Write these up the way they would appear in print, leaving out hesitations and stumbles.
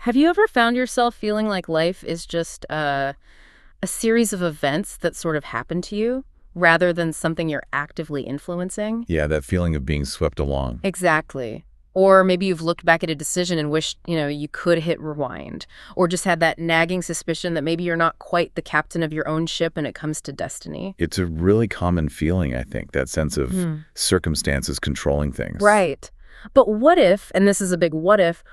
Have you ever found yourself feeling like life is just a series of events that sort of happen to you rather than something you're actively influencing? Yeah, that feeling of being swept along. Exactly. Or maybe you've looked back at a decision and wished, you could hit rewind. Or just had that nagging suspicion that maybe you're not quite the captain of your own ship when it comes to destiny. It's a really common feeling, I think, that sense of circumstances controlling things. Right. But what if, and this is a big what if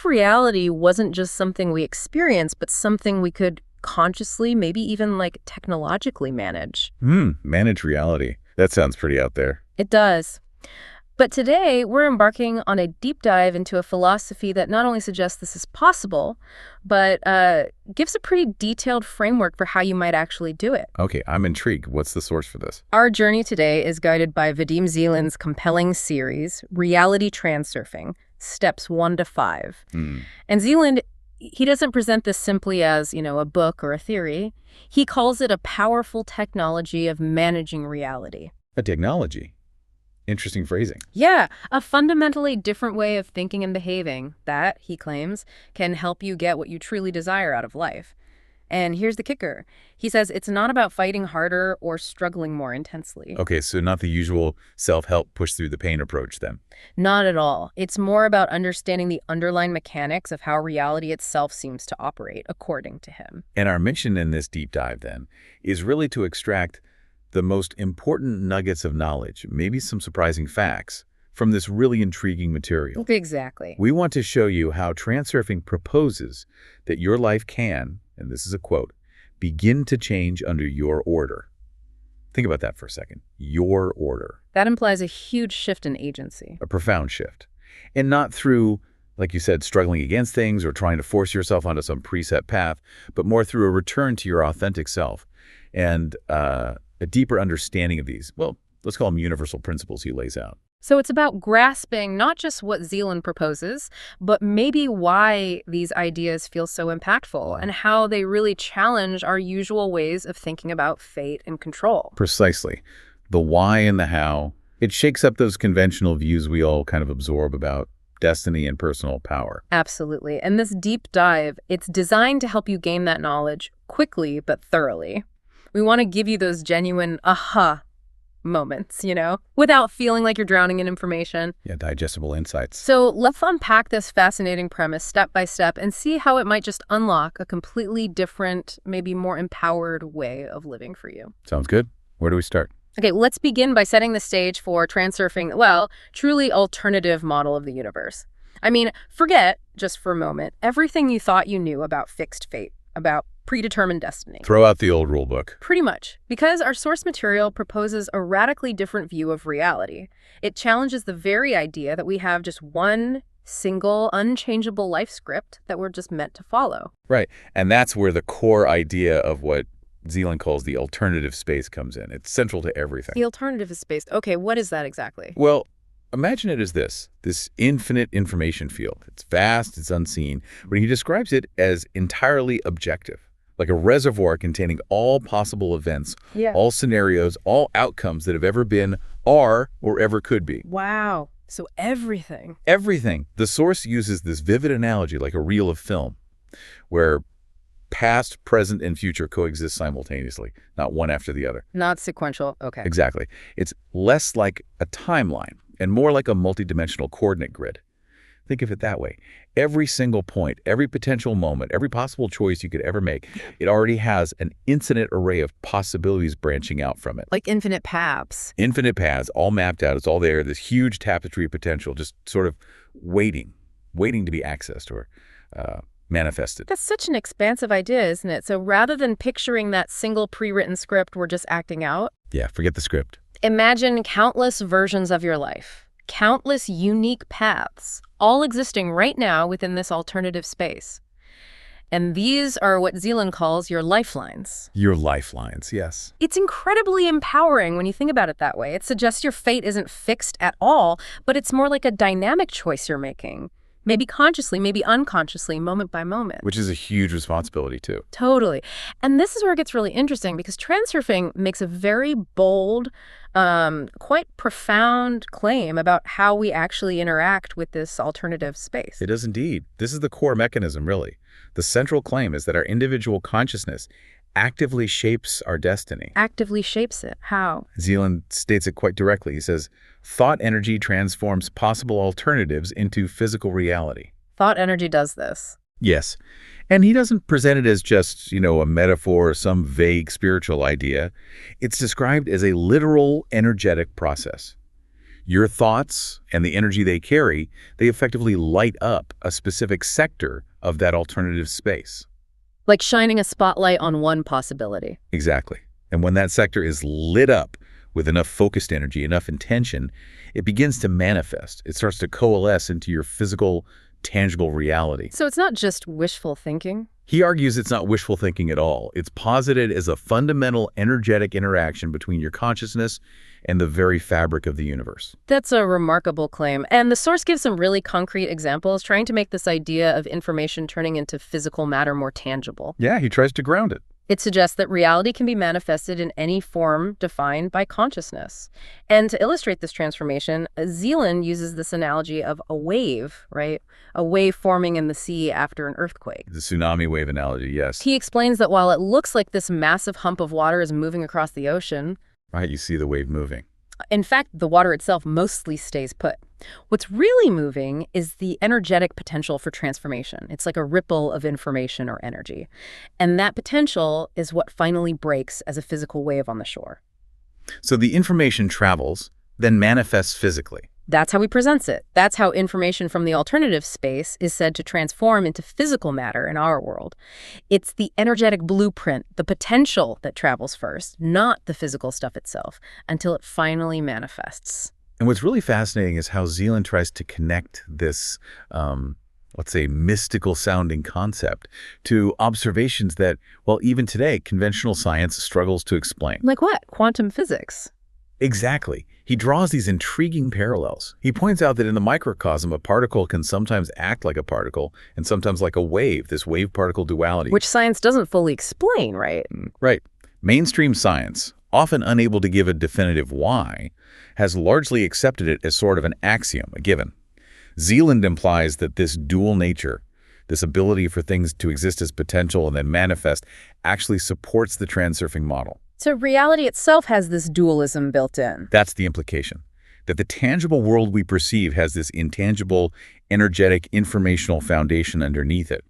reality wasn't just something we experience, but something we could consciously, maybe even like technologically manage? Manage reality. That sounds pretty out there. It does. But today, we're embarking on a deep dive into a philosophy that not only suggests this is possible, but gives a pretty detailed framework for how you might actually do it. Okay, I'm intrigued. What's the source for this? Our journey today is guided by Vadim Zeland's compelling series, Reality Transurfing, Steps 1 to 5. And Zeland, he doesn't present this simply as, a book or a theory. He calls it a powerful technology of managing reality. A technology. Interesting phrasing. Yeah, a fundamentally different way of thinking and behaving that, he claims, can help you get what you truly desire out of life. And here's the kicker. He says it's not about fighting harder or struggling more intensely. Okay, so not the usual self-help push through the pain approach then. Not at all. It's more about understanding the underlying mechanics of how reality itself seems to operate, according to him. And our mission in this deep dive then is really to extract the most important nuggets of knowledge, maybe some surprising facts, from this really intriguing material. Exactly. We want to show you how Transurfing proposes that your life can, and this is a quote, begin to change under your order. Think about that for a second. Your order. That implies a huge shift in agency. A profound shift. And not through, like you said, struggling against things or trying to force yourself onto some preset path, but more through a return to your authentic self and a deeper understanding of these, well, let's call them universal principles he lays out. So it's about grasping not just what Zeland proposes, but maybe why these ideas feel so impactful and how they really challenge our usual ways of thinking about fate and control. Precisely. The why and the how. It shakes up those conventional views we all kind of absorb about destiny and personal power. Absolutely. And this deep dive, it's designed to help you gain that knowledge quickly but thoroughly. We want to give you those genuine aha moments, without feeling like you're drowning in information. Yeah, digestible insights. So let's unpack this fascinating premise step by step and see how it might just unlock a completely different, maybe more empowered way of living for you. Sounds good. Where do we start? Okay, let's begin by setting the stage for Transurfing, well, truly alternative model of the universe. I mean, forget, just for a moment, everything you thought you knew about fixed fate, about predetermined destiny. Throw out the old rule book. Pretty much. Because our source material proposes a radically different view of reality. It challenges the very idea that we have just one single, unchangeable life script that we're just meant to follow. Right. And that's where the core idea of what Zeland calls the alternative space comes in. It's central to everything. The alternative space. Okay, what is that exactly? Well, imagine it as this infinite information field. It's vast, it's unseen, but he describes it as entirely objective. Like a reservoir containing all possible events, all scenarios, all outcomes that have ever been, are, or ever could be. Wow. So everything. Everything. The source uses this vivid analogy like a reel of film, where past, present, and future coexist simultaneously, not one after the other. Not sequential. Okay. Exactly. It's less like a timeline and more like a multidimensional coordinate grid. Think of it that way. Every single point, every potential moment, every possible choice you could ever make, it already has an infinite array of possibilities branching out from it. Like infinite paths. Infinite paths, all mapped out. It's all there. This huge tapestry of potential, just sort of waiting to be accessed or manifested. That's such an expansive idea, isn't it? So rather than picturing that single pre-written script we're just acting out. Yeah, forget the script. Imagine countless versions of your life. Countless unique paths, all existing right now within this alternative space. And these are what Zeland calls your lifelines. Your lifelines, yes. It's incredibly empowering when you think about it that way. It suggests your fate isn't fixed at all, but it's more like a dynamic choice you're making. Maybe consciously, maybe unconsciously, moment by moment. Which is a huge responsibility, too. Totally. And this is where it gets really interesting because transurfing makes a very bold, quite profound claim about how we actually interact with this alternative space. It does indeed. This is the core mechanism, really. The central claim is that our individual consciousness actively shapes our destiny. Actively shapes it. How? Zeland states it quite directly. He says, thought energy transforms possible alternatives into physical reality. Thought energy does this. Yes. And he doesn't present it as just, a metaphor or some vague spiritual idea. It's described as a literal energetic process. Your thoughts and the energy they carry, they effectively light up a specific sector of that alternative space. Like shining a spotlight on one possibility. Exactly. And when that sector is lit up with enough focused energy, enough intention, it begins to manifest. It starts to coalesce into your physical, tangible reality. So it's not just wishful thinking? He argues it's not wishful thinking at all. It's posited as a fundamental energetic interaction between your consciousness and the very fabric of the universe. That's a remarkable claim. And the source gives some really concrete examples, trying to make this idea of information turning into physical matter more tangible. Yeah, he tries to ground it. It suggests that reality can be manifested in any form defined by consciousness. And to illustrate this transformation, Zeland uses this analogy of a wave, right? A wave forming in the sea after an earthquake. The tsunami wave analogy, yes. He explains that while it looks like this massive hump of water is moving across the ocean, right, you see the wave moving. In fact, the water itself mostly stays put. What's really moving is the energetic potential for transformation. It's like a ripple of information or energy. And that potential is what finally breaks as a physical wave on the shore. So the information travels, then manifests physically. That's how he presents it. That's how information from the alternative space is said to transform into physical matter in our world. It's the energetic blueprint, the potential that travels first, not the physical stuff itself, until it finally manifests. And what's really fascinating is how Zeland tries to connect this, let's say, mystical-sounding concept to observations that, well, even today, conventional science struggles to explain. Like what? Quantum physics. Exactly. He draws these intriguing parallels. He points out that in the microcosm, a particle can sometimes act like a particle and sometimes like a wave, this wave-particle duality. Which science doesn't fully explain, right? Right. Mainstream science, often unable to give a definitive why, has largely accepted it as sort of an axiom, a given. Zeland implies that this dual nature, this ability for things to exist as potential and then manifest, actually supports the transurfing model. So reality itself has this dualism built in. That's the implication, that the tangible world we perceive has this intangible, energetic, informational foundation underneath it.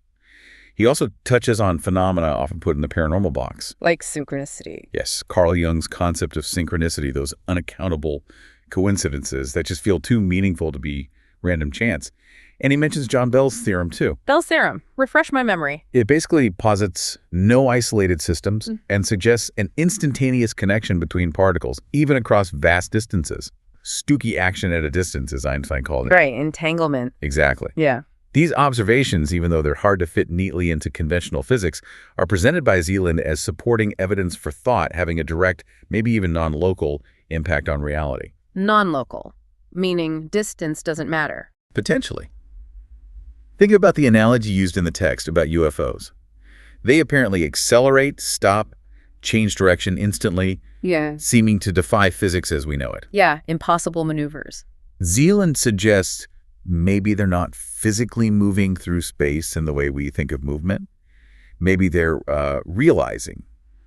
He also touches on phenomena often put in the paranormal box. Like synchronicity. Yes, Carl Jung's concept of synchronicity, those unaccountable coincidences that just feel too meaningful to be random chance. And he mentions John Bell's theorem, too. Bell's theorem. Refresh my memory. It basically posits no isolated systems and suggests an instantaneous connection between particles, even across vast distances. Stooky action at a distance, as Einstein called it. Right, entanglement. Exactly. Yeah. These observations, even though they're hard to fit neatly into conventional physics, are presented by Zeland as supporting evidence for thought having a direct, maybe even non-local, impact on reality. Non-local, meaning distance doesn't matter. Potentially. Think about the analogy used in the text about UFOs. They apparently accelerate, stop, change direction instantly, seeming to defy physics as we know it. Yeah, impossible maneuvers. Zeland suggests maybe they're not physically moving through space in the way we think of movement. Maybe they're realizing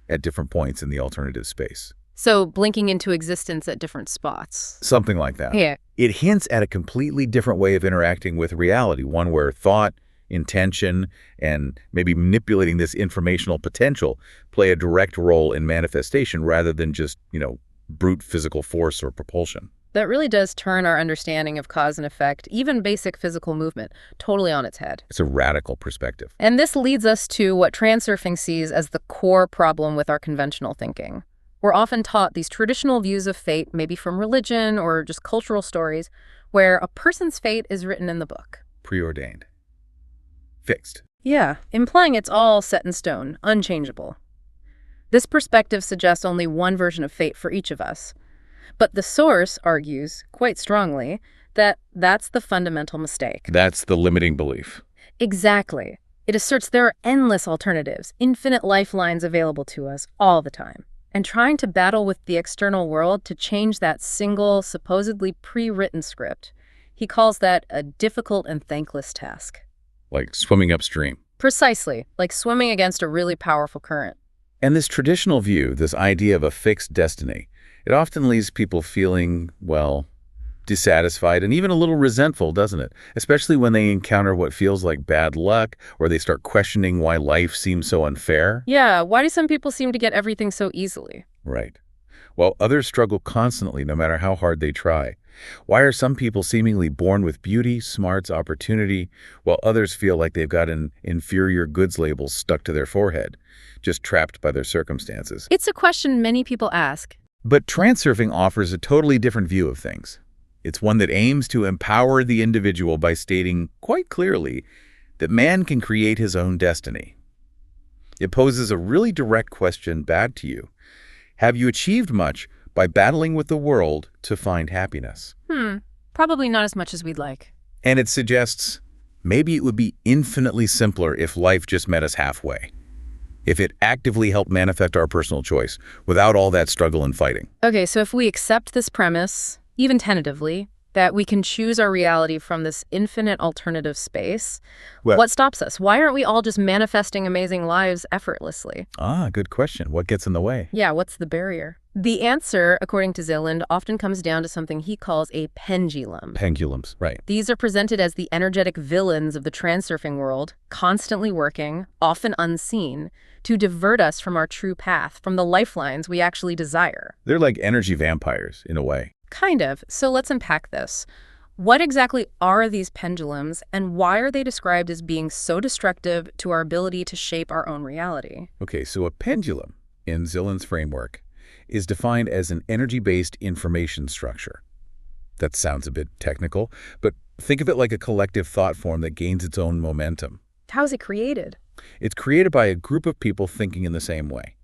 at different points in the alternative space. So blinking into existence at different spots. Something like that. Yeah. It hints at a completely different way of interacting with reality, one where thought, intention, and maybe manipulating this informational potential play a direct role in manifestation rather than just, brute physical force or propulsion. That really does turn our understanding of cause and effect, even basic physical movement, totally on its head. It's a radical perspective. And this leads us to what transurfing sees as the core problem with our conventional thinking. We're often taught these traditional views of fate, maybe from religion or just cultural stories, where a person's fate is written in the book. Preordained. Fixed. Yeah, implying it's all set in stone, unchangeable. This perspective suggests only one version of fate for each of us. But the source argues, quite strongly, That's the fundamental mistake. That's the limiting belief. Exactly. It asserts there are endless alternatives, infinite lifelines available to us all the time. And trying to battle with the external world to change that single, supposedly pre-written script, he calls that a difficult and thankless task. Like swimming upstream. Precisely, like swimming against a really powerful current. And this traditional view, this idea of a fixed destiny, it often leaves people feeling, well, dissatisfied and even a little resentful, doesn't it? Especially when they encounter what feels like bad luck, or they start questioning why life seems so unfair. Yeah, why do some people seem to get everything so easily? Right. While others struggle constantly, no matter how hard they try. Why are some people seemingly born with beauty, smarts, opportunity, while others feel like they've got an inferior goods label stuck to their forehead, just trapped by their circumstances? It's a question many people ask. But transurfing offers a totally different view of things. It's one that aims to empower the individual by stating quite clearly that man can create his own destiny. It poses a really direct question back to you. Have you achieved much by battling with the world to find happiness? Probably not as much as we'd like. And it suggests maybe it would be infinitely simpler if life just met us halfway. If it actively helped manifest our personal choice without all that struggle and fighting. Okay, so if we accept this premise, even tentatively, that we can choose our reality from this infinite alternative space, what stops us? Why aren't we all just manifesting amazing lives effortlessly? Good question. What gets in the way? Yeah, what's the barrier? The answer, according to Zeland, often comes down to something he calls a pendulum. Pendulums, right. These are presented as the energetic villains of the transurfing world, constantly working, often unseen, to divert us from our true path, from the lifelines we actually desire. They're like energy vampires, in a way. Kind of. So let's unpack this. What exactly are these pendulums, and why are they described as being so destructive to our ability to shape our own reality? Okay, so a pendulum, in Zeland's framework, is defined as an energy-based information structure. That sounds a bit technical, but think of it like a collective thought form that gains its own momentum. How is it created? It's created by a group of people thinking in the same way.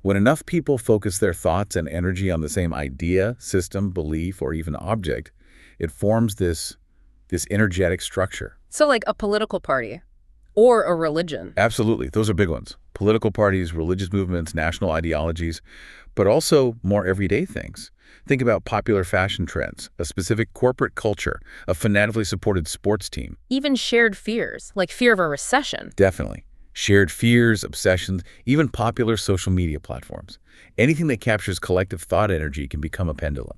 When enough people focus their thoughts and energy on the same idea, system, belief, or even object, it forms this energetic structure. So like a political party or a religion. Absolutely. Those are big ones. Political parties, religious movements, national ideologies, but also more everyday things. Think about popular fashion trends, a specific corporate culture, a fanatically supported sports team. Even shared fears, like fear of a recession. Definitely. Shared fears, obsessions, even popular social media platforms. Anything that captures collective thought energy can become a pendulum.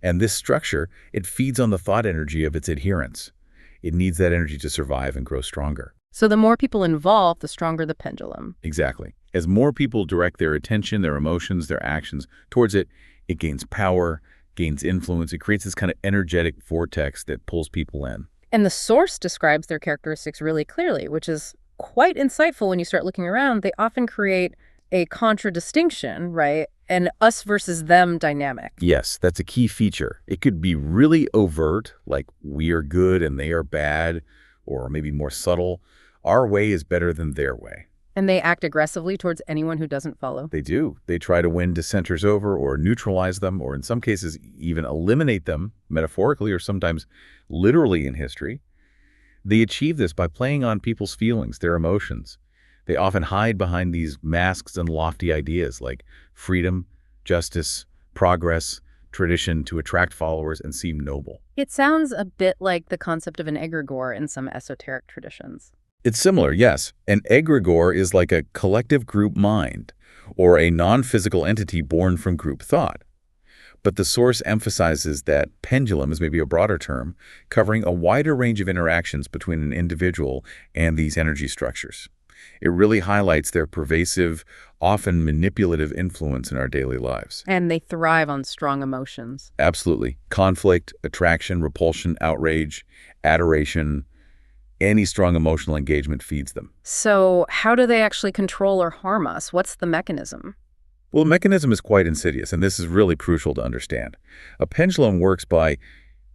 And this structure, it feeds on the thought energy of its adherents. It needs that energy to survive and grow stronger. So the more people involved, the stronger the pendulum. Exactly. As more people direct their attention, their emotions, their actions towards it, it gains power, gains influence. It creates this kind of energetic vortex that pulls people in. And the source describes their characteristics really clearly, which is quite insightful when you start looking around. They often create a contradistinction, right? An us versus them dynamic. Yes, that's a key feature. It could be really overt, like we are good and they are bad, or maybe more subtle. Our way is better than their way. And they act aggressively towards anyone who doesn't follow. They do. They try to win dissenters over or neutralize them, or in some cases even eliminate them, metaphorically or sometimes literally in history. They achieve this by playing on people's feelings, their emotions. They often hide behind these masks and lofty ideas like freedom, justice, progress, tradition to attract followers and seem noble. It sounds a bit like the concept of an egregore in some esoteric traditions. It's similar, yes. An egregore is like a collective group mind or a non-physical entity born from group thought. But the source emphasizes that pendulum is maybe a broader term, covering a wider range of interactions between an individual and these energy structures. It really highlights their pervasive, often manipulative influence in our daily lives. And they thrive on strong emotions. Absolutely. Conflict, attraction, repulsion, outrage, adoration, any strong emotional engagement feeds them. So how do they actually control or harm us? What's the mechanism? Well, the mechanism is quite insidious, and this is really crucial to understand. A pendulum works by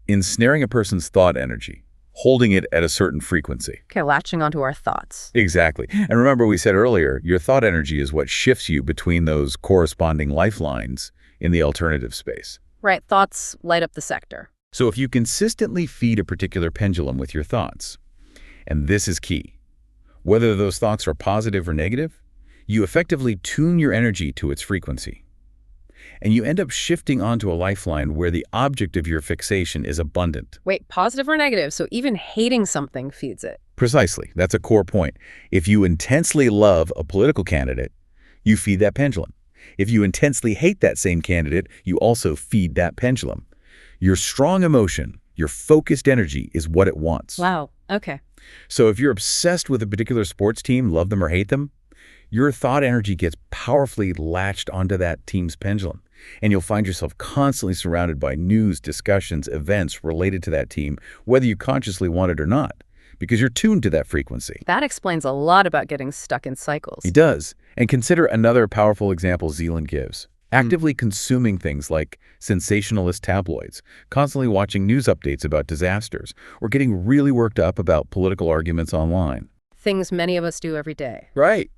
ensnaring a person's thought energy, holding it at a certain frequency. Okay, latching onto our thoughts. Exactly. And remember we said earlier, your thought energy is what shifts you between those corresponding lifelines in the alternative space. Right, thoughts light up the sector. So if you consistently feed a particular pendulum with your thoughts, and this is key, whether those thoughts are positive or negative, you effectively tune your energy to its frequency. And you end up shifting onto a lifeline where the object of your fixation is abundant. Wait, positive or negative? So even hating something feeds it. Precisely. That's a core point. If you intensely love a political candidate, you feed that pendulum. If you intensely hate that same candidate, you also feed that pendulum. Your strong emotion, your focused energy is what it wants. Wow. Okay. So if you're obsessed with a particular sports team, love them or hate them, your thought energy gets powerfully latched onto that team's pendulum, and you'll find yourself constantly surrounded by news, discussions, events related to that team, whether you consciously want it or not, because you're tuned to that frequency. That explains a lot about getting stuck in cycles. It does. And consider another powerful example Zeland gives. Actively consuming things like sensationalist tabloids, constantly watching news updates about disasters, or getting really worked up about political arguments online. Things many of us do every day. Right.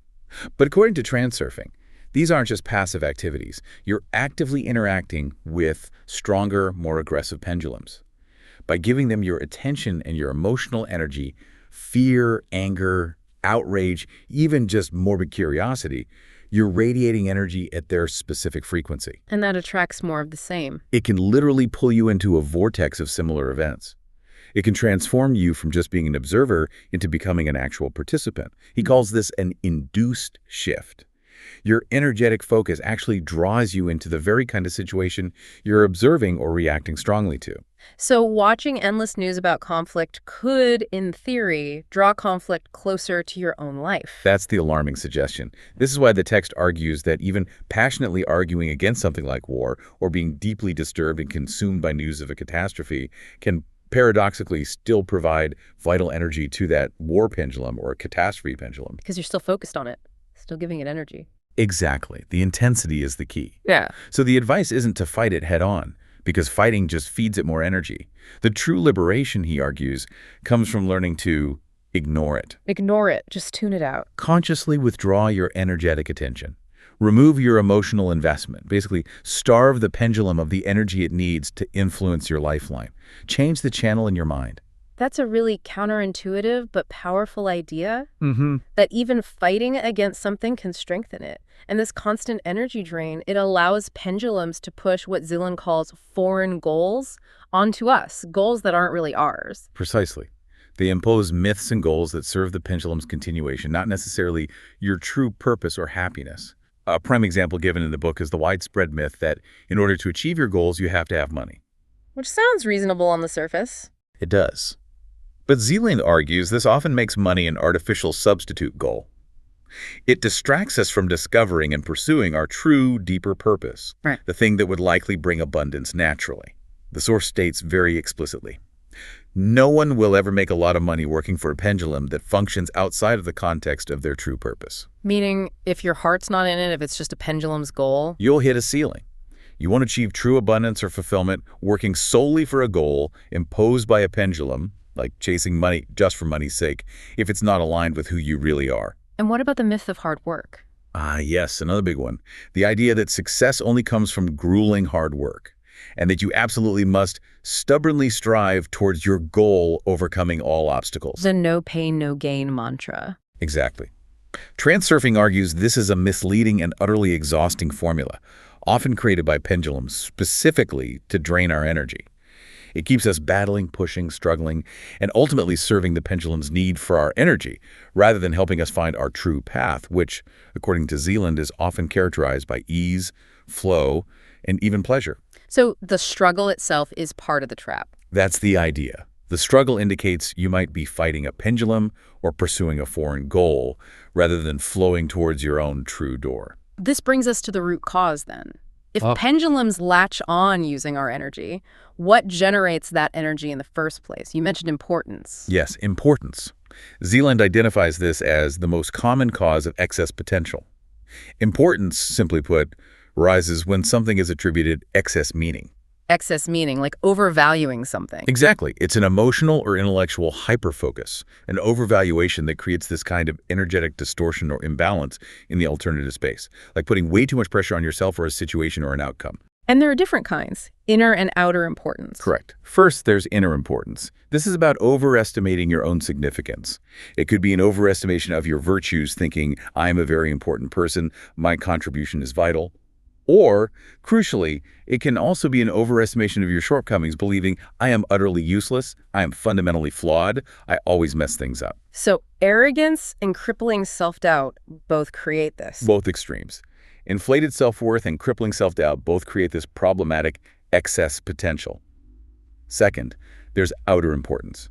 But according to Transurfing, these aren't just passive activities. You're actively interacting with stronger, more aggressive pendulums. By giving them your attention and your emotional energy, fear, anger, outrage, even just morbid curiosity, you're radiating energy at their specific frequency. And that attracts more of the same. It can literally pull you into a vortex of similar events. It can transform you from just being an observer into becoming an actual participant. He calls this an induced shift. Your energetic focus actually draws you into the very kind of situation you're observing or reacting strongly to. So watching endless news about conflict could, in theory, draw conflict closer to your own life. That's the alarming suggestion. This is why the text argues that even passionately arguing against something like war or being deeply disturbed and consumed by news of a catastrophe can paradoxically still provide vital energy to that war pendulum or a catastrophe pendulum. Because you're still focused on it, still giving it energy. Exactly. The intensity is the key. Yeah. So the advice isn't to fight it head on, because fighting just feeds it more energy. The true liberation, he argues, comes from learning to ignore it. Ignore it. Just tune it out. Consciously withdraw your energetic attention. Remove your emotional investment. Basically, starve the pendulum of the energy it needs to influence your lifeline. Change the channel in your mind. That's a really counterintuitive but powerful idea, Mm-hmm. that even fighting against something can strengthen it. And this constant energy drain, it allows pendulums to push what Zeland calls foreign goals onto us, goals that aren't really ours. Precisely. They impose myths and goals that serve the pendulum's continuation, not necessarily your true purpose or happiness. A prime example given in the book is the widespread myth that in order to achieve your goals, you have to have money. Which sounds reasonable on the surface. It does. But Zeland argues this often makes money an artificial substitute goal. It distracts us from discovering and pursuing our true, deeper purpose, Right. the thing that would likely bring abundance naturally. The source states very explicitly, no one will ever make a lot of money working for a pendulum that functions outside of the context of their true purpose. Meaning, if your heart's not in it, if it's just a pendulum's goal, You'll hit a ceiling. You won't achieve true abundance or fulfillment working solely for a goal imposed by a pendulum, like chasing money just for money's sake, if it's not aligned with who you really are. And what about the myth of hard work? Ah, yes, another big one. The idea that success only comes from grueling hard work, and that you absolutely must stubbornly strive towards your goal, overcoming all obstacles. The no pain, no gain mantra. Exactly. Transurfing argues this is a misleading and utterly exhausting formula, often created by pendulums specifically to drain our energy. It keeps us battling, pushing, struggling, and ultimately serving the pendulum's need for our energy, rather than helping us find our true path, which, according to Zeland, is often characterized by ease, flow, and even pleasure. So the struggle itself is part of the trap. That's the idea. The struggle indicates you might be fighting a pendulum or pursuing a foreign goal, rather than flowing towards your own true door. This brings us to the root cause then. If pendulums latch on using our energy, what generates that energy in the first place? You mentioned importance. Yes, importance. Zeland identifies this as the most common cause of excess potential. Importance, simply put, rises when something is attributed excess meaning. Excess meaning, like overvaluing something. Exactly. It's an emotional or intellectual hyperfocus, an overvaluation that creates this kind of energetic distortion or imbalance in the alternative space, like putting way too much pressure on yourself or a situation or an outcome. And there are different kinds, inner and outer importance. Correct. First, there's inner importance. This is about overestimating your own significance. It could be an overestimation of your virtues, thinking, I'm a very important person, my contribution is vital. Or, crucially, it can also be an overestimation of your shortcomings, believing, I am utterly useless, I am fundamentally flawed, I always mess things up. So arrogance and crippling self-doubt both create this. Both extremes. Inflated self-worth and crippling self-doubt both create this problematic excess potential. Second, there's outer importance.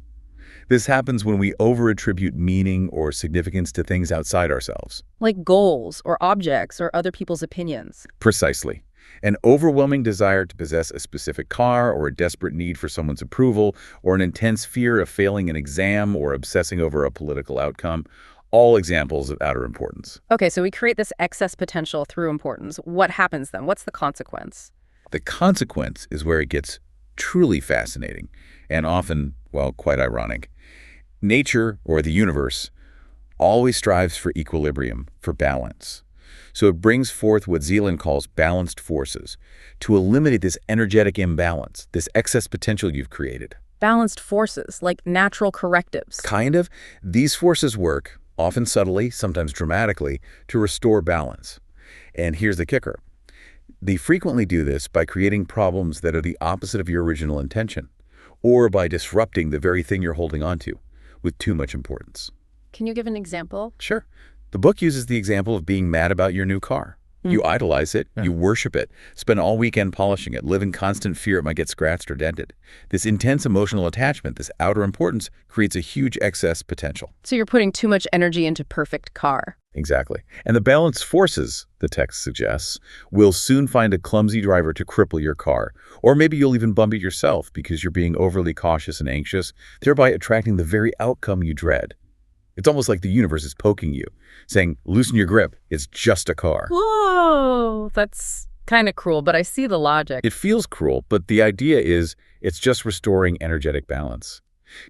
This happens when we over-attribute meaning or significance to things outside ourselves. Like goals or objects or other people's opinions. Precisely. An overwhelming desire to possess a specific car, or a desperate need for someone's approval, or an intense fear of failing an exam or obsessing over a political outcome. All examples of outer importance. Okay, so we create this excess potential through importance. What happens then? What's the consequence? The consequence is where it gets truly fascinating and often, well, quite ironic. Nature, or the universe, always strives for equilibrium, for balance. So it brings forth what Zeland calls balanced forces to eliminate this energetic imbalance, this excess potential you've created. Balanced forces, like natural correctives. Kind of. These forces work, often subtly, sometimes dramatically, to restore balance. And here's the kicker. They frequently do this by creating problems that are the opposite of your original intention, or by disrupting the very thing you're holding on to with too much importance. Can you give an example? Sure. The book uses the example of being mad about your new car. You idolize it, you worship it, spend all weekend polishing it, live in constant fear it might get scratched or dented. This intense emotional attachment, this outer importance, creates a huge excess potential. So you're putting too much energy into perfect car. Exactly. And the balanced forces, the text suggests, will soon find a clumsy driver to cripple your car. Or maybe you'll even bump it yourself because you're being overly cautious and anxious, thereby attracting the very outcome you dread. It's almost like the universe is poking you, saying, loosen your grip, it's just a car. Whoa, that's kind of cruel, but I see the logic. It feels cruel, but the idea is it's just restoring energetic balance.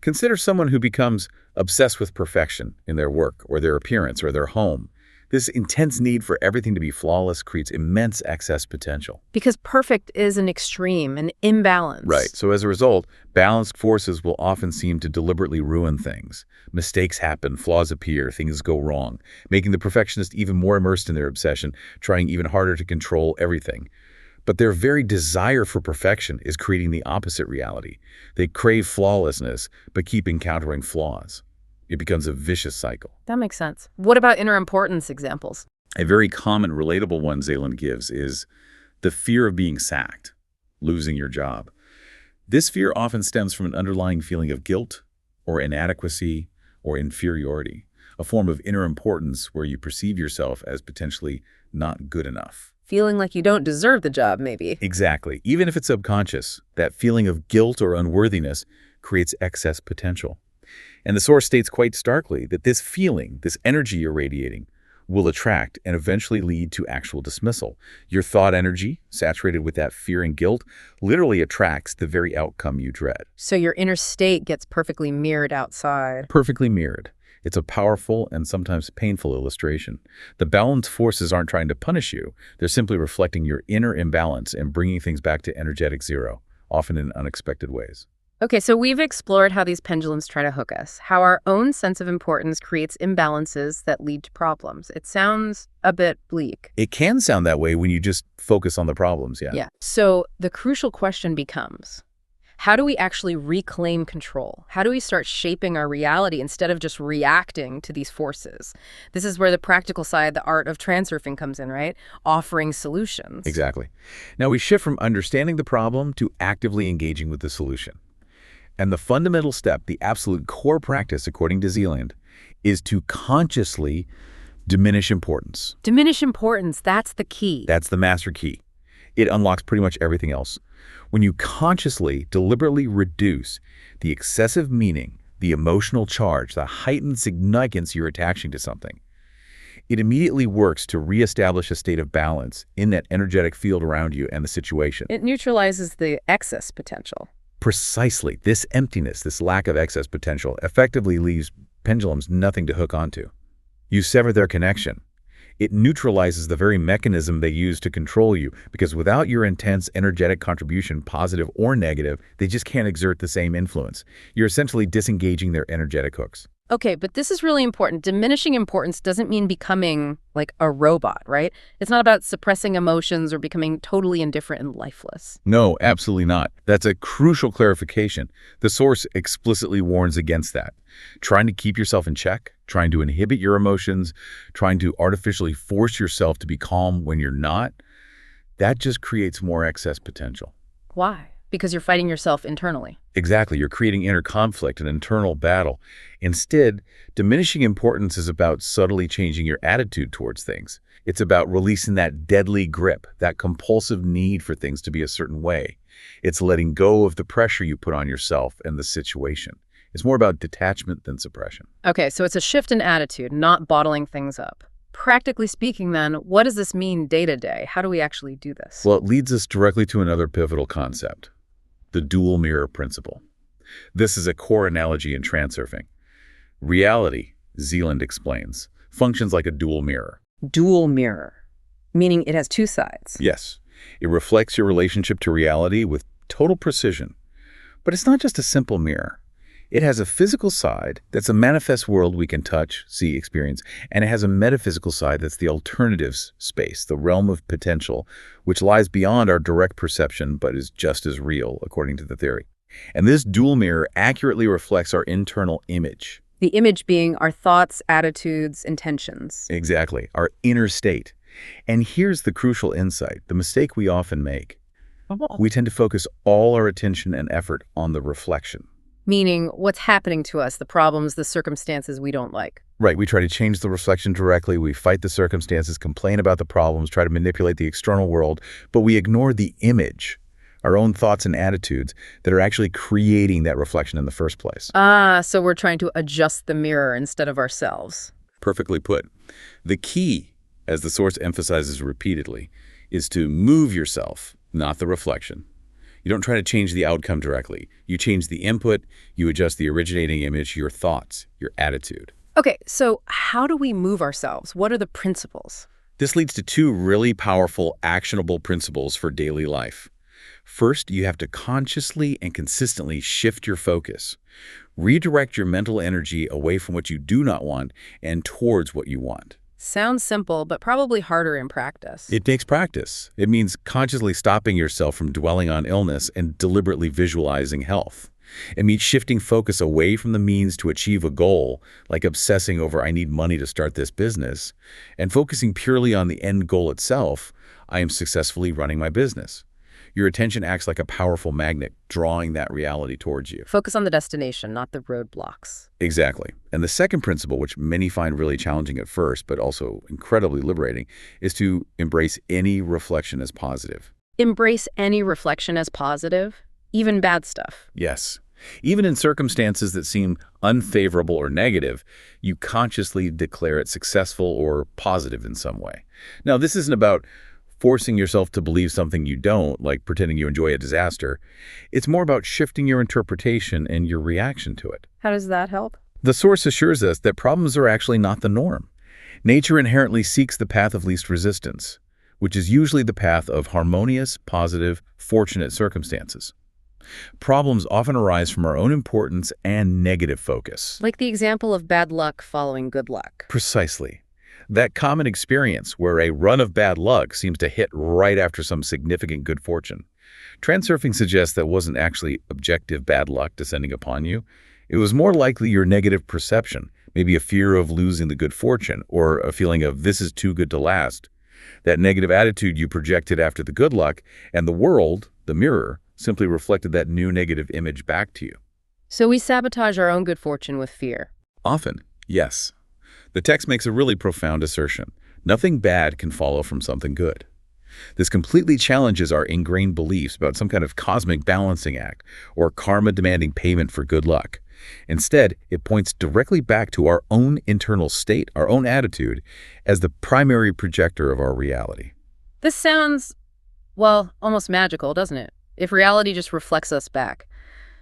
Consider someone who becomes obsessed with perfection in their work or their appearance or their home. This intense need for everything to be flawless creates immense excess potential. Because perfect is an extreme, an imbalance. Right. So as a result, balanced forces will often seem to deliberately ruin things. Mistakes happen, flaws appear, things go wrong, making the perfectionist even more immersed in their obsession, trying even harder to control everything. But their very desire for perfection is creating the opposite reality. They crave flawlessness, but keep encountering flaws. It becomes a vicious cycle. That makes sense. What about inner importance examples? A very common, relatable one Zeland gives is the fear of being sacked, losing your job. This fear often stems from an underlying feeling of guilt or inadequacy or inferiority, a form of inner importance where you perceive yourself as potentially not good enough. Feeling like you don't deserve the job, maybe. Exactly. Even if it's subconscious, that feeling of guilt or unworthiness creates excess potential. And the source states quite starkly that this feeling, this energy you're radiating, will attract and eventually lead to actual dismissal. Your thought energy, saturated with that fear and guilt, literally attracts the very outcome you dread. So your inner state gets perfectly mirrored outside. Perfectly mirrored. It's a powerful and sometimes painful illustration. The balanced forces aren't trying to punish you. They're simply reflecting your inner imbalance and bringing things back to energetic zero, often in unexpected ways. Okay, so we've explored how these pendulums try to hook us, how our own sense of importance creates imbalances that lead to problems. It sounds a bit bleak. It can sound that way when you just focus on the problems, yeah. Yeah. So the crucial question becomes, how do we actually reclaim control? How do we start shaping our reality instead of just reacting to these forces? This is where the practical side, the art of transurfing comes in, right? Offering solutions. Exactly. Now we shift from understanding the problem to actively engaging with the solution. And the fundamental step, the absolute core practice, according to Zeland, is to consciously diminish importance. Diminish importance, that's the key. That's the master key. It unlocks pretty much everything else. When you consciously, deliberately reduce the excessive meaning, the emotional charge, the heightened significance you're attaching to something, it immediately works to reestablish a state of balance in that energetic field around you and the situation. It neutralizes the excess potential. Precisely. This emptiness, this lack of excess potential, effectively leaves pendulums nothing to hook onto. You sever their connection. It neutralizes the very mechanism they use to control you, because without your intense energetic contribution, positive or negative, they just can't exert the same influence. You're essentially disengaging their energetic hooks. Okay, but this is really important. Diminishing importance doesn't mean becoming like a robot, right? It's not about suppressing emotions or becoming totally indifferent and lifeless. No, absolutely not. That's a crucial clarification. The source explicitly warns against that. Trying to keep yourself in check, trying to inhibit your emotions, trying to artificially force yourself to be calm when you're not, that just creates more excess potential. Why? Because you're fighting yourself internally. Exactly. You're creating inner conflict, an internal battle. Instead, diminishing importance is about subtly changing your attitude towards things. It's about releasing that deadly grip, that compulsive need for things to be a certain way. It's letting go of the pressure you put on yourself and the situation. It's more about detachment than suppression. Okay, so it's a shift in attitude, not bottling things up. Practically speaking, then, what does this mean day to day? How do we actually do this? Well, it leads us directly to another pivotal concept: the dual mirror principle. This is a core analogy in transurfing. Reality, Zeland explains, functions like a dual mirror. Dual mirror, meaning it has two sides. Yes, it reflects your relationship to reality with total precision. But it's not just a simple mirror. It has a physical side that's a manifest world we can touch, see, experience, and it has a metaphysical side that's the alternatives space, the realm of potential, which lies beyond our direct perception but is just as real, according to the theory. And this dual mirror accurately reflects our internal image. The image being our thoughts, attitudes, intentions. Exactly, our inner state. And here's the crucial insight, the mistake we often make. We tend to focus all our attention and effort on the reflection. Meaning what's happening to us, the problems, the circumstances we don't like. Right, we try to change the reflection directly, we fight the circumstances, complain about the problems, try to manipulate the external world, but we ignore the image, our own thoughts and attitudes that are actually creating that reflection in the first place. So we're trying to adjust the mirror instead of ourselves. Perfectly put. The key, as the source emphasizes repeatedly, is to move yourself, not the reflection. You don't try to change the outcome directly. You change the input, you adjust the originating image, your thoughts, your attitude. Okay, so how do we move ourselves? What are the principles? This leads to two really powerful, actionable principles for daily life. First, you have to consciously and consistently shift your focus. Redirect your mental energy away from what you do not want and towards what you want. Sounds simple, but probably harder in practice. It takes practice. It means consciously stopping yourself from dwelling on illness and deliberately visualizing health. It means shifting focus away from the means to achieve a goal, like obsessing over "I need money to start this business," and focusing purely on the end goal itself, "I am successfully running my business." Your attention acts like a powerful magnet, drawing that reality towards you. Focus on the destination, not the roadblocks. Exactly. And the second principle, which many find really challenging at first, but also incredibly liberating, is to embrace any reflection as positive. Embrace any reflection as positive, even bad stuff. Yes. Even in circumstances that seem unfavorable or negative, you consciously declare it successful or positive in some way. Now, this isn't about forcing yourself to believe something you don't, like pretending you enjoy a disaster. It's more about shifting your interpretation and your reaction to it. How does that help? The source assures us that problems are actually not the norm. Nature inherently seeks the path of least resistance, which is usually the path of harmonious, positive, fortunate circumstances. Problems often arise from our own importance and negative focus. Like the example of bad luck following good luck. Precisely. That common experience where a run of bad luck seems to hit right after some significant good fortune. Transurfing suggests that wasn't actually objective bad luck descending upon you. It was more likely your negative perception, maybe a fear of losing the good fortune, or a feeling of "this is too good to last." That negative attitude you projected after the good luck, and the world, the mirror, simply reflected that new negative image back to you. So we sabotage our own good fortune with fear. Often, yes. The text makes a really profound assertion. Nothing bad can follow from something good. This completely challenges our ingrained beliefs about some kind of cosmic balancing act or karma demanding payment for good luck. Instead, it points directly back to our own internal state, our own attitude, as the primary projector of our reality. This sounds, well, almost magical, doesn't it? If reality just reflects us back.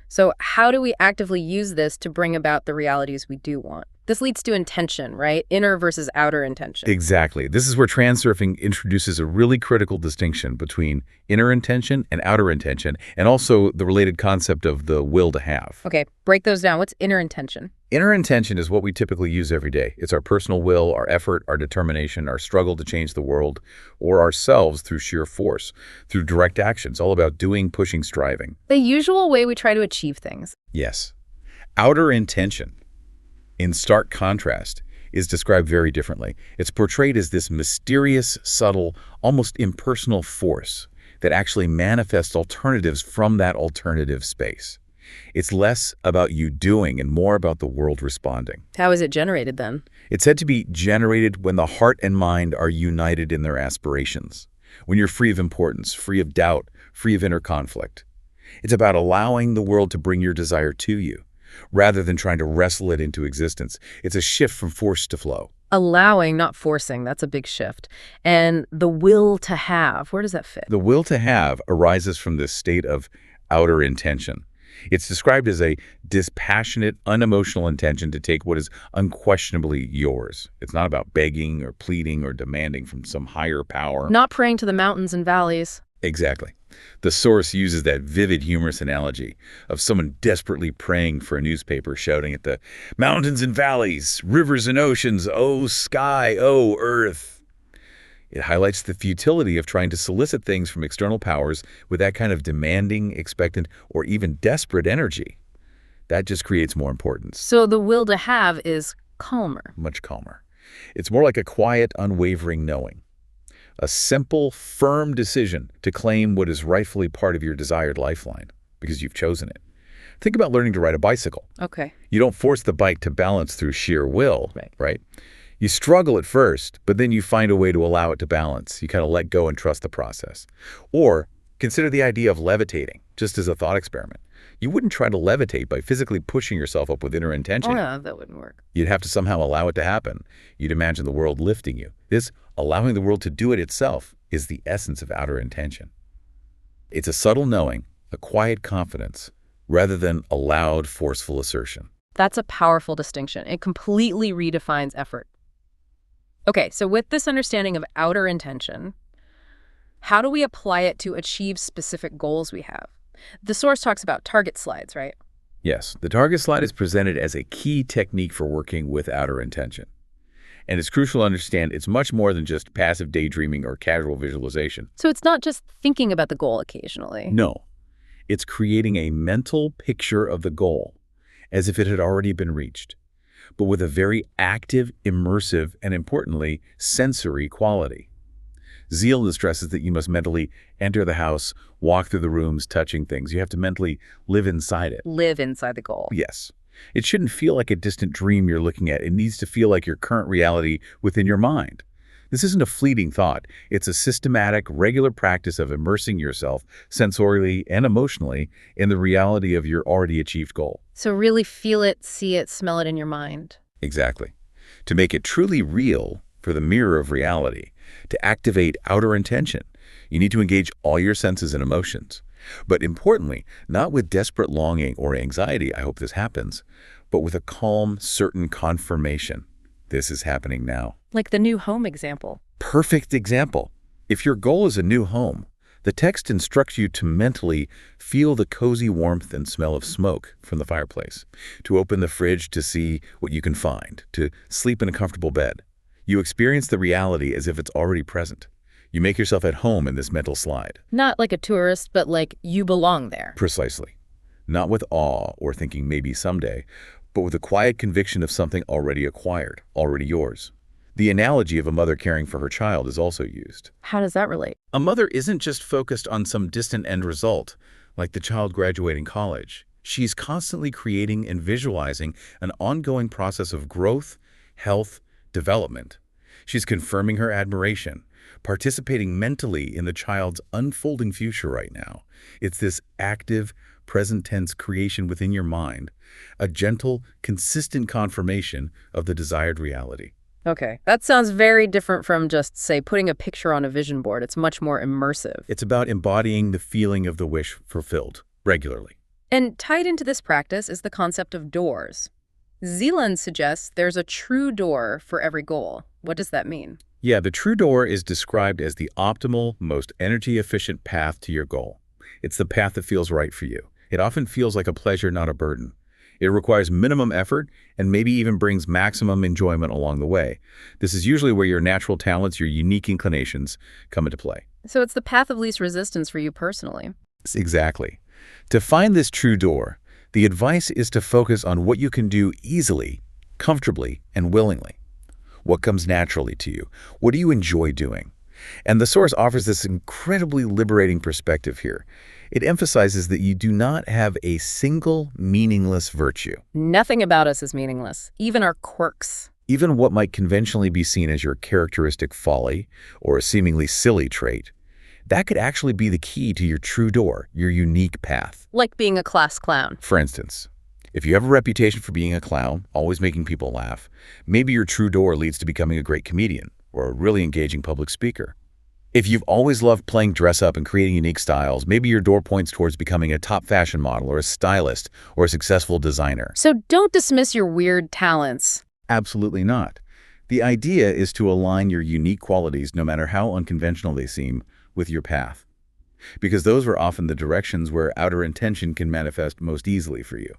So how do we actively use this to bring about the realities we do want? This leads to intention, right? Inner versus outer intention. Exactly. This is where transurfing introduces a really critical distinction between inner intention and outer intention, and also the related concept of the will to have. Okay, break those down. What's inner intention? Inner intention is what we typically use every day. It's our personal will, our effort, our determination, our struggle to change the world, or ourselves through sheer force, through direct action. It's all about doing, pushing, striving. The usual way we try to achieve things. Yes. Outer intention, in stark contrast, is described very differently. It's portrayed as this mysterious, subtle, almost impersonal force that actually manifests alternatives from that alternative space. It's less about you doing and more about the world responding. How is it generated then? It's said to be generated when the heart and mind are united in their aspirations, when you're free of importance, free of doubt, free of inner conflict. It's about allowing the world to bring your desire to you, rather than trying to wrestle it into existence. It's a shift from force to flow. Allowing, not forcing. That's a big shift. And the will to have, where does that fit? The will to have arises from this state of outer intention. It's described as a dispassionate, unemotional intention to take what is unquestionably yours. It's not about begging or pleading or demanding from some higher power. Not praying to the mountains and valleys. Exactly. The source uses that vivid, humorous analogy of someone desperately praying for a newspaper, shouting at the mountains and valleys, rivers and oceans, oh sky, oh earth. It highlights the futility of trying to solicit things from external powers with that kind of demanding, expectant, or even desperate energy. That just creates more importance. So the will to have is calmer. Much calmer. It's more like a quiet, unwavering knowing. A simple, firm decision to claim what is rightfully part of your desired lifeline because you've chosen it. Think about learning to ride a bicycle. Okay. You don't force the bike to balance through sheer will, right? You struggle at first, but then you find a way to allow it to balance. You kind of let go and trust the process. Or consider the idea of levitating, just as a thought experiment. You wouldn't try to levitate by physically pushing yourself up with inner intention. Oh, no, that wouldn't work. You'd have to somehow allow it to happen. You'd imagine the world lifting you. This allowing the world to do it itself is the essence of outer intention. It's a subtle knowing, a quiet confidence, rather than a loud, forceful assertion. That's a powerful distinction. It completely redefines effort. Okay, so with this understanding of outer intention, how do we apply it to achieve specific goals we have? The source talks about target slides, right? Yes, the target slide is presented as a key technique for working with outer intention. And it's crucial to understand it's much more than just passive daydreaming or casual visualization. So it's not just thinking about the goal occasionally. No, it's creating a mental picture of the goal as if it had already been reached, but with a very active, immersive, and importantly, sensory quality. Zeland stresses that you must mentally enter the house, walk through the rooms, touching things. You have to mentally live inside it. Live inside the goal. Yes. It shouldn't feel like a distant dream you're looking at. It needs to feel like your current reality within your mind. This isn't a fleeting thought. It's a systematic, regular practice of immersing yourself sensorially and emotionally in the reality of your already achieved goal. So really feel it, see it, smell it in your mind. Exactly. To make it truly real for the mirror of reality, to activate outer intention, you need to engage all your senses and emotions. But importantly, not with desperate longing or anxiety, I hope this happens, but with a calm, certain confirmation. This is happening now. Like the new home example. Perfect example. If your goal is a new home, the text instructs you to mentally feel the cozy warmth and smell of smoke from the fireplace, to open the fridge to see what you can find, to sleep in a comfortable bed. You experience the reality as if it's already present. You make yourself at home in this mental slide. Not like a tourist, but like you belong there. Precisely. Not with awe or thinking maybe someday, but with a quiet conviction of something already acquired, already yours. The analogy of a mother caring for her child is also used. How does that relate? A mother isn't just focused on some distant end result, like the child graduating college. She's constantly creating and visualizing an ongoing process of growth, health, development. She's confirming her admiration, participating mentally in the child's unfolding future right now. It's this active, present tense creation within your mind, a gentle, consistent confirmation of the desired reality. Okay, that sounds very different from just, say, putting a picture on a vision board. It's much more immersive. It's about embodying the feeling of the wish fulfilled regularly. And tied into this practice is the concept of doors. Zeland suggests there's a true door for every goal. What does that mean? Yeah, the true door is described as the optimal, most energy-efficient path to your goal. It's the path that feels right for you. It often feels like a pleasure, not a burden. It requires minimum effort and maybe even brings maximum enjoyment along the way. This is usually where your natural talents, your unique inclinations come into play. So it's the path of least resistance for you personally. Exactly. To find this true door, the advice is to focus on what you can do easily, comfortably, and willingly. What comes naturally to you? What do you enjoy doing? And the source offers this incredibly liberating perspective here. It emphasizes that you do not have a single meaningless virtue. Nothing about us is meaningless, even our quirks. Even what might conventionally be seen as your characteristic folly or a seemingly silly trait, that could actually be the key to your true door, your unique path. Like being a class clown. For instance, if you have a reputation for being a clown, always making people laugh, maybe your true door leads to becoming a great comedian or a really engaging public speaker. If you've always loved playing dress-up and creating unique styles, maybe your door points towards becoming a top fashion model or a stylist or a successful designer. So don't dismiss your weird talents. Absolutely not. The idea is to align your unique qualities, no matter how unconventional they seem, with your path. Because those are often the directions where outer intention can manifest most easily for you.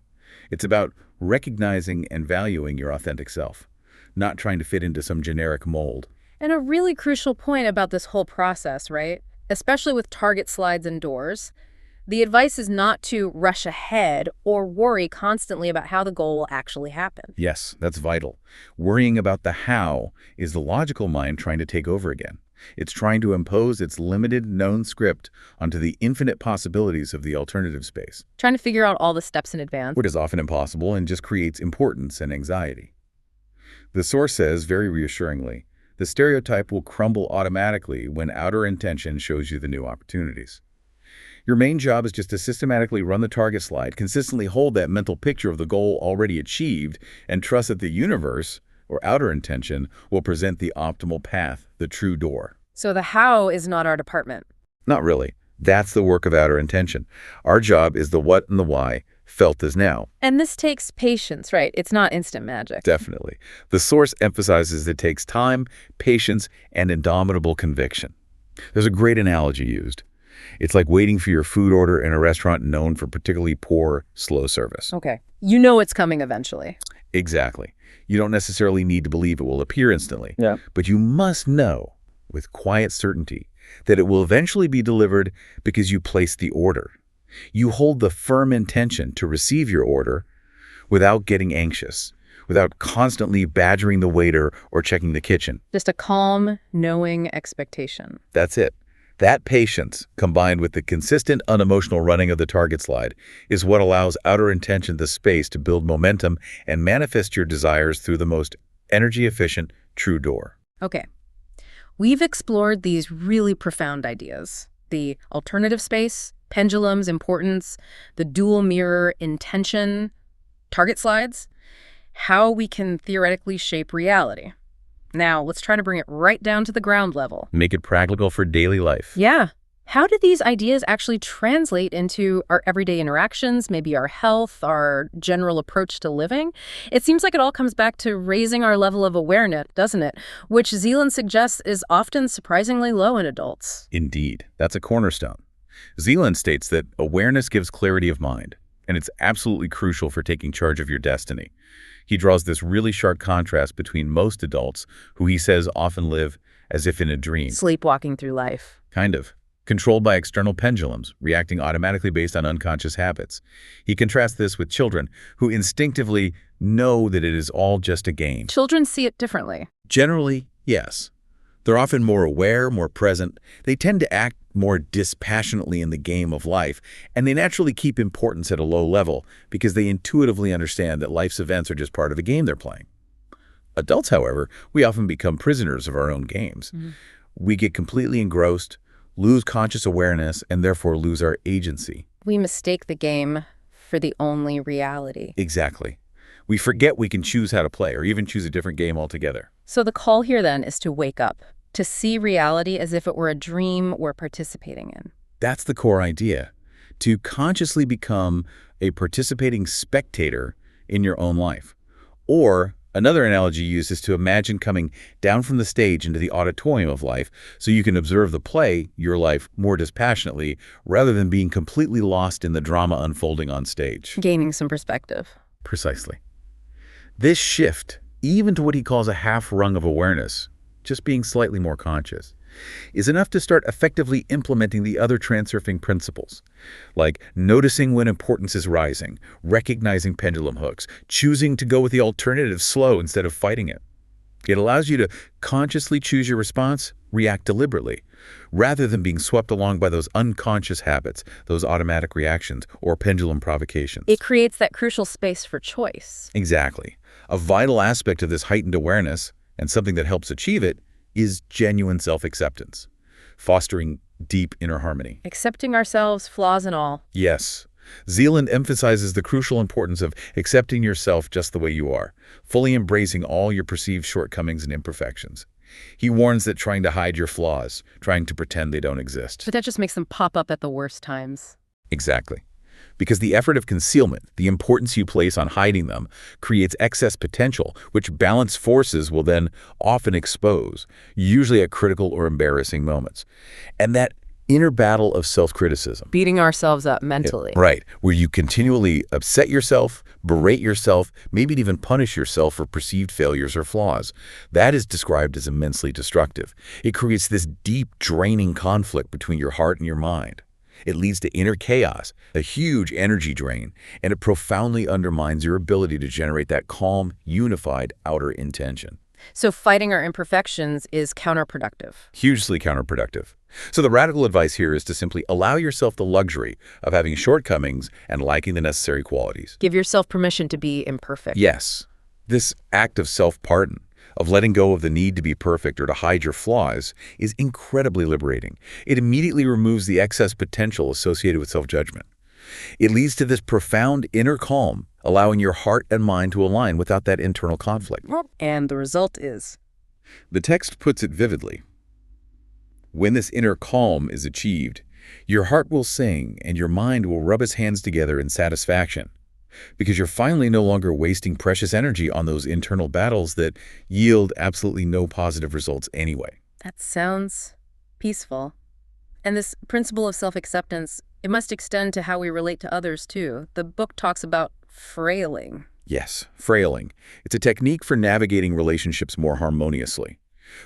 It's about recognizing and valuing your authentic self, not trying to fit into some generic mold. And a really crucial point about this whole process, right? Especially with target slides and doors, the advice is not to rush ahead or worry constantly about how the goal will actually happen. Yes, that's vital. Worrying about the how is the logical mind trying to take over again. It's trying to impose its limited known script onto the infinite possibilities of the alternative space. Trying to figure out all the steps in advance. Which is often impossible and just creates importance and anxiety. The source says, very reassuringly, the stereotype will crumble automatically when outer intention shows you the new opportunities. Your main job is just to systematically run the target slide, consistently hold that mental picture of the goal already achieved, and trust that the universe, or outer intention, will present the optimal path, the true door. So the how is not our department. Not really. That's the work of outer intention. Our job is the what and the why, felt as now. And this takes patience, right? It's not instant magic. Definitely. The source emphasizes it takes time, patience, and indomitable conviction. There's a great analogy used. It's like waiting for your food order in a restaurant known for particularly poor, slow service. Okay. You know it's coming eventually. Exactly. You don't necessarily need to believe it will appear instantly. Yeah. But you must know, with quiet certainty, that it will eventually be delivered because you placed the order. You hold the firm intention to receive your order without getting anxious, without constantly badgering the waiter or checking the kitchen. Just a calm, knowing expectation. That's it. That patience, combined with the consistent, unemotional running of the target slide, is what allows outer intention the space to build momentum and manifest your desires through the most energy-efficient true door. Okay. We've explored these really profound ideas. The alternative space, pendulums, importance, the dual mirror, intention, target slides, how we can theoretically shape reality. Now, let's try to bring it right down to the ground level. Make it practical for daily life. Yeah. How do these ideas actually translate into our everyday interactions, maybe our health, our general approach to living? It seems like it all comes back to raising our level of awareness, doesn't it? Which Zeland suggests is often surprisingly low in adults. Indeed. That's a cornerstone. Zeland states that awareness gives clarity of mind, and it's absolutely crucial for taking charge of your destiny. He draws this really sharp contrast between most adults, who he says often live as if in a dream. Sleepwalking through life. Kind of. Controlled by external pendulums, reacting automatically based on unconscious habits. He contrasts this with children, who instinctively know that it is all just a game. Children see it differently. Generally, yes. They're often more aware, more present. They tend to act more dispassionately in the game of life, and they naturally keep importance at a low level because they intuitively understand that life's events are just part of the game they're playing. Adults, however, we often become prisoners of our own games. We get completely engrossed, lose conscious awareness, and therefore lose our agency. We mistake the game for the only reality. Exactly. We forget we can choose how to play or even choose a different game altogether. So the call here then is to wake up, to see reality as if it were a dream we're participating in. That's the core idea, to consciously become a participating spectator in your own life, Or another analogy used is to imagine coming down from the stage into the auditorium of life so you can observe the play, your life, more dispassionately, rather than being completely lost in the drama unfolding on stage. Gaining some perspective. Precisely. This shift, even to what he calls a half rung of awareness, just being slightly more conscious, is enough to start effectively implementing the other transurfing principles, like noticing when importance is rising, recognizing pendulum hooks, choosing to go with the alternative slow instead of fighting it. It allows you to consciously choose your response, react deliberately, rather than being swept along by those unconscious habits, those automatic reactions, or pendulum provocations. It creates that crucial space for choice. Exactly. A vital aspect of this heightened awareness, and something that helps achieve it, is genuine self-acceptance, fostering deep inner harmony. Accepting ourselves, flaws and all. Yes. Zeland emphasizes the crucial importance of accepting yourself just the way you are, fully embracing all your perceived shortcomings and imperfections. He warns that trying to hide your flaws, trying to pretend they don't exist. But that just makes them pop up at the worst times. Exactly. Because the effort of concealment, the importance you place on hiding them, creates excess potential, which balanced forces will then often expose, usually at critical or embarrassing moments. And that inner battle of self-criticism. Beating ourselves up mentally. Right, where you continually upset yourself, berate yourself, maybe even punish yourself for perceived failures or flaws. That is described as immensely destructive. It creates this deep, draining conflict between your heart and your mind. It leads to inner chaos, a huge energy drain, and it profoundly undermines your ability to generate that calm, unified outer intention. So fighting our imperfections is counterproductive. Hugely counterproductive. So the radical advice here is to simply allow yourself the luxury of having shortcomings and lacking the necessary qualities. Give yourself permission to be imperfect. Yes, this act of self-pardon, of letting go of the need to be perfect or to hide your flaws, is incredibly liberating. It immediately removes the excess potential associated with self-judgment. It leads to this profound inner calm, allowing your heart and mind to align without that internal conflict. And the result is? The text puts it vividly. When this inner calm is achieved, your heart will sing and your mind will rub its hands together in satisfaction, because you're finally no longer wasting precious energy on those internal battles that yield absolutely no positive results anyway. That sounds peaceful. And this principle of self-acceptance, it must extend to how we relate to others too. The book talks about frailing. Yes, frailing. It's a technique for navigating relationships more harmoniously.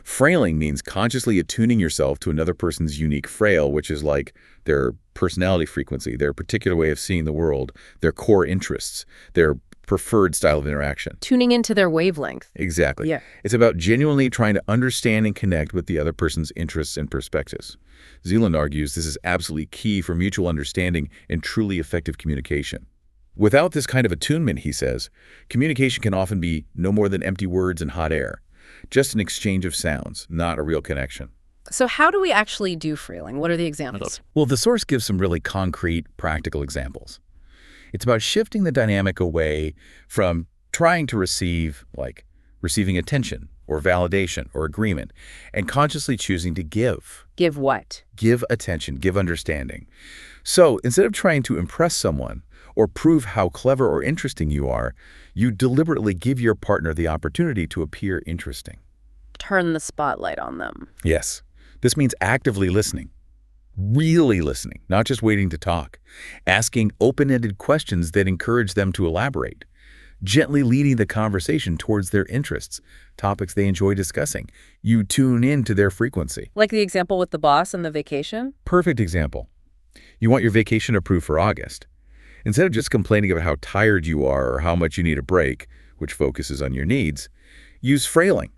Frailing means consciously attuning yourself to another person's unique frail, which is like their personality frequency, their particular way of seeing the world, their core interests, their preferred style of interaction. Tuning into their wavelength. Exactly. Yeah. It's about genuinely trying to understand and connect with the other person's interests and perspectives. Zeland argues this is absolutely key for mutual understanding and truly effective communication. Without this kind of attunement, he says, communication can often be no more than empty words and hot air. Just an exchange of sounds, not a real connection. So how do we actually do frailing? What are the examples? Well, the source gives some really concrete, practical examples. It's about shifting the dynamic away from trying to receive, like receiving attention or validation or agreement, and consciously choosing to give. Give what? Give attention, give understanding. So instead of trying to impress someone or prove how clever or interesting you are, you deliberately give your partner the opportunity to appear interesting. Turn the spotlight on them. Yes, this means actively listening. Really listening, not just waiting to talk. Asking open-ended questions that encourage them to elaborate. Gently leading the conversation towards their interests, topics they enjoy discussing. You tune in to their frequency. Like the example with the boss and the vacation? Perfect example. You want your vacation approved for August. Instead of just complaining about how tired you are or how much you need a break, which focuses on your needs, use frailing.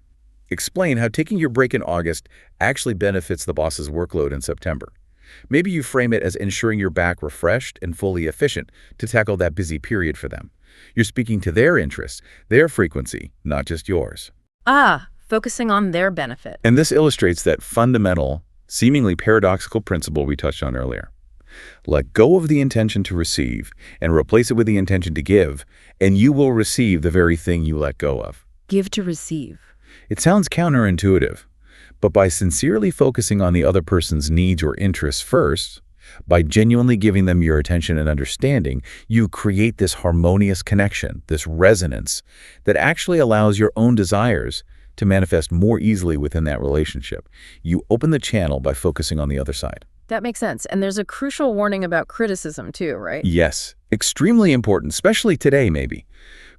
Explain how taking your break in August actually benefits the boss's workload in September. Maybe you frame it as ensuring you're back refreshed and fully efficient to tackle that busy period for them. You're speaking to their interests, their frequency, not just yours. Focusing on their benefit. And this illustrates that fundamental, seemingly paradoxical principle we touched on earlier. Let go of the intention to receive and replace it with the intention to give, and you will receive the very thing you let go of. Give to receive. It sounds counterintuitive, but by sincerely focusing on the other person's needs or interests first, By genuinely giving them your attention and understanding, you create this harmonious connection, this resonance that actually allows your own desires to manifest more easily within that relationship. You open the channel by focusing on the other side. That makes sense. And there's a crucial warning about criticism too, right? Yes, extremely important, especially today maybe.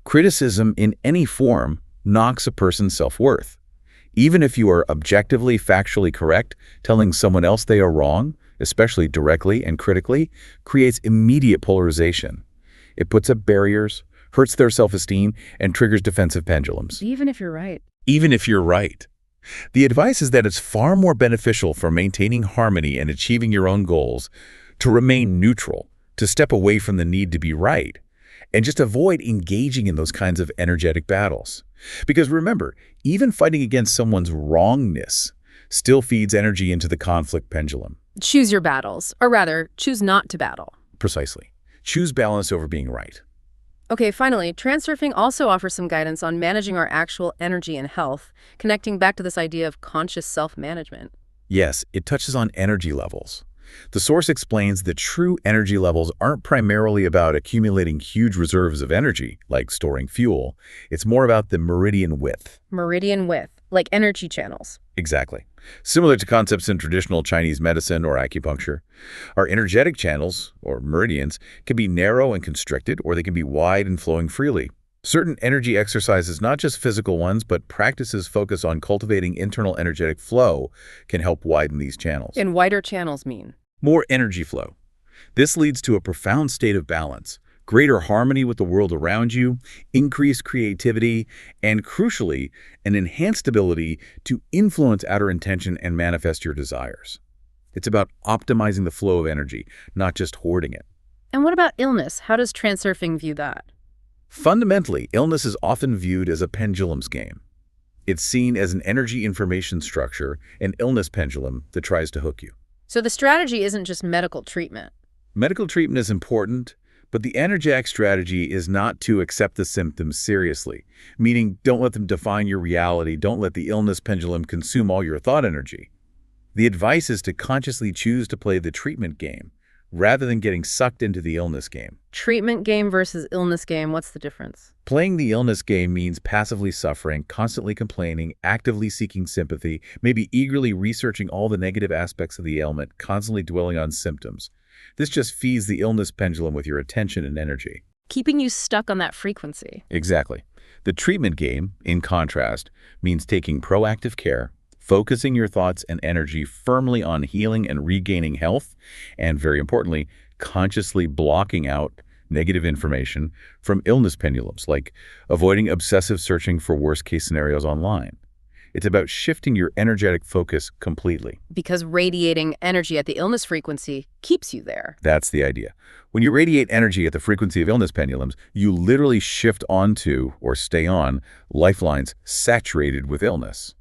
Criticism in any form knocks a person's self-worth. Even if you are objectively, factually correct, telling someone else they are wrong, especially directly and critically, creates immediate polarization. It puts up barriers, hurts their self-esteem, and triggers defensive pendulums. Even if you're right. Even if you're right. The advice is that it's far more beneficial for maintaining harmony and achieving your own goals to remain neutral, to step away from the need to be right, and just avoid engaging in those kinds of energetic battles. Because remember, even fighting against someone's wrongness still feeds energy into the conflict pendulum. Choose your battles, or rather, choose not to battle. Precisely. Choose balance over being right. Okay, finally, Transurfing also offers some guidance on managing our actual energy and health, connecting back to this idea of conscious self-management. Yes, it touches on energy levels. The source explains that true energy levels aren't primarily about accumulating huge reserves of energy, like storing fuel. It's more about the meridian width. Meridian width, like energy channels. Exactly. Similar to concepts in traditional Chinese medicine or acupuncture, our energetic channels, or meridians, can be narrow and constricted, or they can be wide and flowing freely. Certain energy exercises, not just physical ones, but practices focused on cultivating internal energetic flow, can help widen these channels. And wider channels mean? More energy flow. This leads to a profound state of balance, greater harmony with the world around you, increased creativity, and crucially, an enhanced ability to influence outer intention and manifest your desires. It's about optimizing the flow of energy, not just hoarding it. And what about illness? How does Transurfing view that? Fundamentally, illness is often viewed as a pendulum's game. It's seen as an energy information structure, an illness pendulum that tries to hook you. So the strategy isn't just medical treatment. Medical treatment is important, but the energetic strategy is not to accept the symptoms seriously, meaning don't let them define your reality, don't let the illness pendulum consume all your thought energy. The advice is to consciously choose to play the treatment game, rather than getting sucked into the illness game. Treatment game versus illness game, what's the difference? Playing the illness game means passively suffering, constantly complaining, actively seeking sympathy, maybe eagerly researching all the negative aspects of the ailment, constantly dwelling on symptoms. This just feeds the illness pendulum with your attention and energy. Keeping you stuck on that frequency. Exactly. The treatment game, in contrast, means taking proactive care, focusing your thoughts and energy firmly on healing and regaining health, and very importantly, consciously blocking out negative information from illness pendulums, like avoiding obsessive searching for worst-case scenarios online. It's about shifting your energetic focus completely. Because radiating energy at the illness frequency keeps you there. That's the idea. When you radiate energy at the frequency of illness pendulums, you literally shift onto, or stay on, lifelines saturated with illness.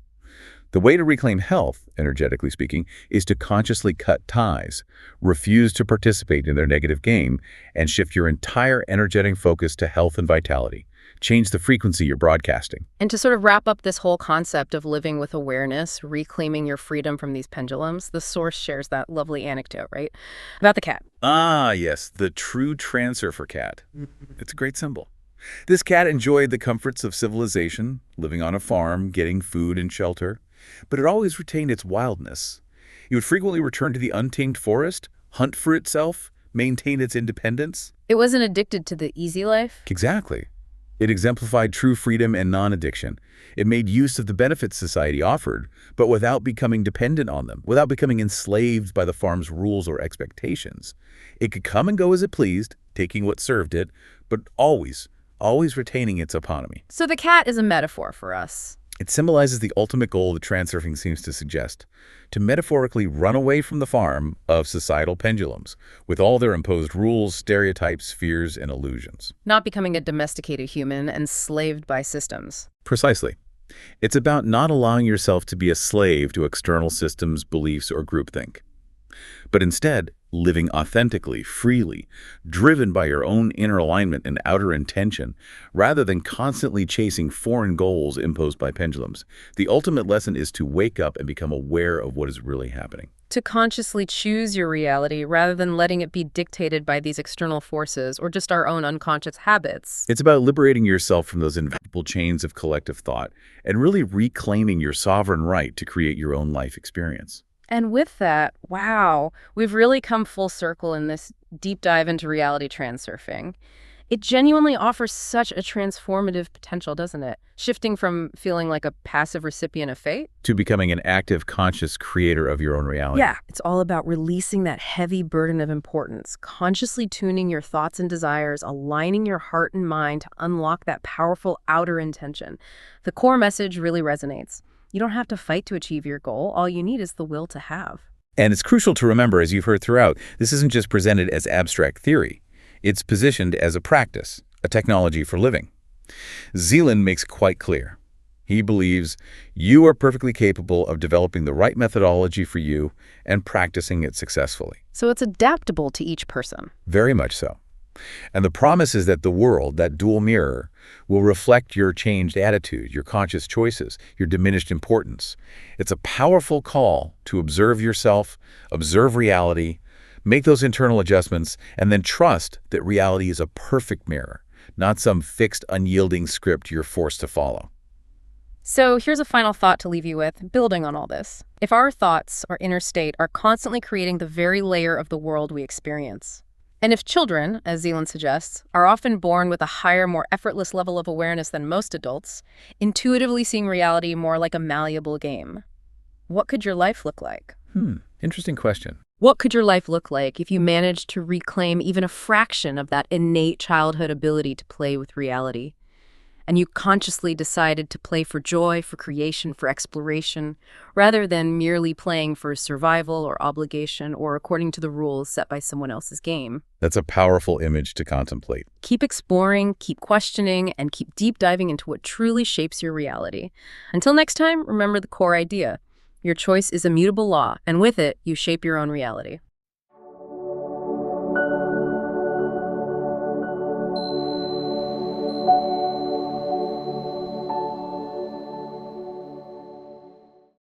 The way to reclaim health, energetically speaking, is to consciously cut ties, refuse to participate in their negative game, and shift your entire energetic focus to health and vitality. Change the frequency you're broadcasting. And to sort of wrap up this whole concept of living with awareness, reclaiming your freedom from these pendulums, the source shares that lovely anecdote, right? About the cat. Ah, yes, the true transurfer cat. It's a great symbol. This cat enjoyed the comforts of civilization, living on a farm, getting food and shelter, but it always retained its wildness. It would frequently return to the untamed forest, hunt for itself, maintain its independence. It wasn't addicted to the easy life? Exactly. It exemplified true freedom and non-addiction. It made use of the benefits society offered, but without becoming dependent on them, without becoming enslaved by the farm's rules or expectations. It could come and go as it pleased, taking what served it, but always retaining its autonomy. So the cat is a metaphor for us. It symbolizes the ultimate goal that transurfing seems to suggest, to metaphorically run away from the farm of societal pendulums, with all their imposed rules, stereotypes, fears, and illusions. Not becoming a domesticated human enslaved by systems. Precisely. It's about not allowing yourself to be a slave to external systems, beliefs, or groupthink, but instead living authentically, freely, driven by your own inner alignment and outer intention, rather than constantly chasing foreign goals imposed by pendulums. The ultimate lesson is to wake up and become aware of what is really happening. To consciously choose your reality rather than letting it be dictated by these external forces or just our own unconscious habits. It's about liberating yourself from those invisible chains of collective thought and really reclaiming your sovereign right to create your own life experience. And with that, wow, we've really come full circle in this deep dive into reality transurfing. It genuinely offers such a transformative potential, doesn't it? Shifting from feeling like a passive recipient of fate To becoming an active, conscious creator of your own reality. Yeah, it's all about releasing that heavy burden of importance, consciously tuning your thoughts and desires, aligning your heart and mind to unlock that powerful outer intention. The core message really resonates. You don't have to fight to achieve your goal. All you need is the will to have. And it's crucial to remember, as you've heard throughout, this isn't just presented as abstract theory. It's positioned as a practice, a technology for living. Zeland makes it quite clear. He believes you are perfectly capable of developing the right methodology for you and practicing it successfully. So it's adaptable to each person. Very much so. And the promise is that the world, that dual mirror, will reflect your changed attitude, your conscious choices, your diminished importance. It's a powerful call to observe yourself, observe reality, make those internal adjustments, and then trust that reality is a perfect mirror, not some fixed, unyielding script you're forced to follow. So here's a final thought to leave you with, building on all this. If our thoughts, our inner state, are constantly creating the very layer of the world we experience, and if children, as Zeland suggests, are often born with a higher, more effortless level of awareness than most adults, intuitively seeing reality more like a malleable game, what could your life look like? Interesting question. What could your life look like if you managed to reclaim even a fraction of that innate childhood ability to play with reality? And you consciously decided to play for joy, for creation, for exploration, rather than merely playing for survival or obligation or according to the rules set by someone else's game. That's a powerful image to contemplate. Keep exploring, keep questioning, and keep deep diving into what truly shapes your reality. Until next time, remember the core idea. Your choice is a mutable law, and with it, you shape your own reality.